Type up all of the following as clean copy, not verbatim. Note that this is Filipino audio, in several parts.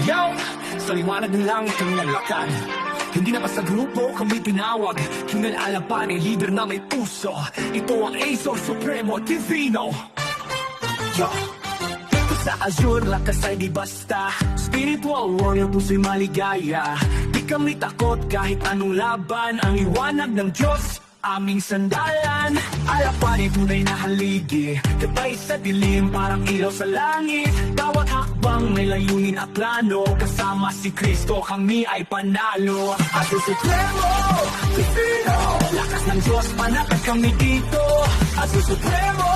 Yo! Sa liwanag na lang kami nalakad. Hindi na basta grupo kami tinawag. Hingal alapan ay leader na may puso. Ito ang Azor Supremo Divino. Yo! Sa Azure, lakas ay di basta. Spiritual warrior, puso'y maligaya. Di kami takot kahit anong laban. Ang liwanag ng Diyos, aming sandalan. Alapan ay tunay na haligi. Gabay sa dilim, parang ilaw sa langit. Bawat hakbang may layunin at plano. Kasama si Kristo, kami ay panalo. Azure Supremo, Divino. Lakas ng Diyos, panatag kami dito. Azure Supremo,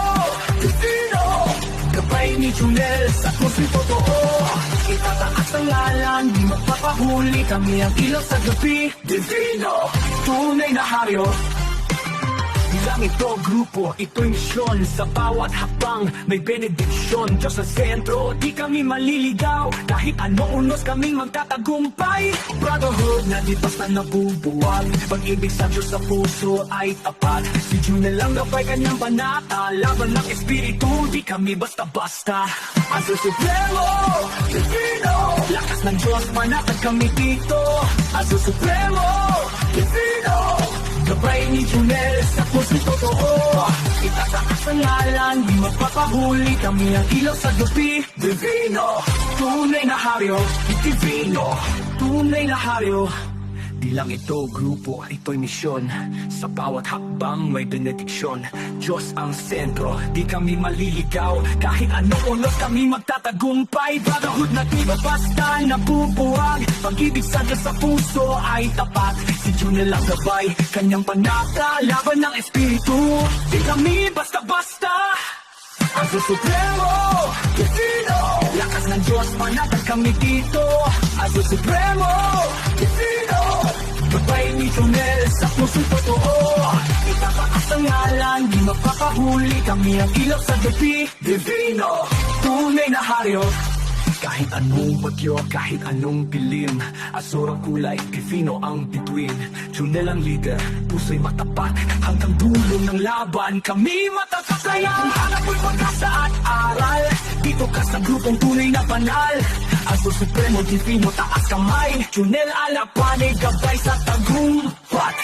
Divino. Gabay ni Junel sa puso'y totoo. Itataas ang ngalan, di magpapahuli. Kami ang ilaw sa gabi, Divino. Tunay na haryo. Bilang ito grupo, ito'y misyon. Sa bawat hakbang may benediksyon. Diyos sa sentro, di kami maliligaw. Kahit ano unos kaming magtatagumpay. Brotherhood na di basta nabubuwag. Pag-ibig sa Diyos sa puso ay tapat. Si Junel lang gabay kanyang panata. Laban ng espiritu, di kami basta-basta. Azure Supremo, Divino. Lakas ng Diyos, panatag kami dito. Azure Supremo, Divino. Gabay ni Junel sa puso'y totoo. Itataas ang ngalan, di magpapahuli. Kami ang ilaw sa gabi, Divino. Tunay na haryo, Divino. Tunay na haryo. Di lang ito grupo, ito'y misyon. Sa bawat hakbang may benediksyon. Diyos ang sentro, di kami maliligaw. Kahit ano unos kami magtatagumpay. Brotherhood na di ba basta nabubuwag. Pag-ibig sa Diyos sa puso ay tapat. Si Junel ang gabay, kanyang panata. Laban ng espiritu, di kami basta-basta. Azure Supremo, Divino. Lakas ng Diyos, panatag kami dito. Azure Supremo, Divino. Gabay ni Junel sa puso'y totoo. Itataas ang ngalan, di magpapahuli. Kami ang ilaw sa gabi, Divino. Tunay na haryo. Kahit anong bagyo, kahit anong dilim. Azure ang kulay, Divino ang bituin. Junel ang leader, puso'y matapat. Hanggang dulo ng laban, kami matapat. Kaya ang hanap mo'y pag-asa at aral. Dito ka sa grupong tunay na banal. Azure Supremo, Divino, taas kamay. Junel alapan ay gabay sa tagumpay.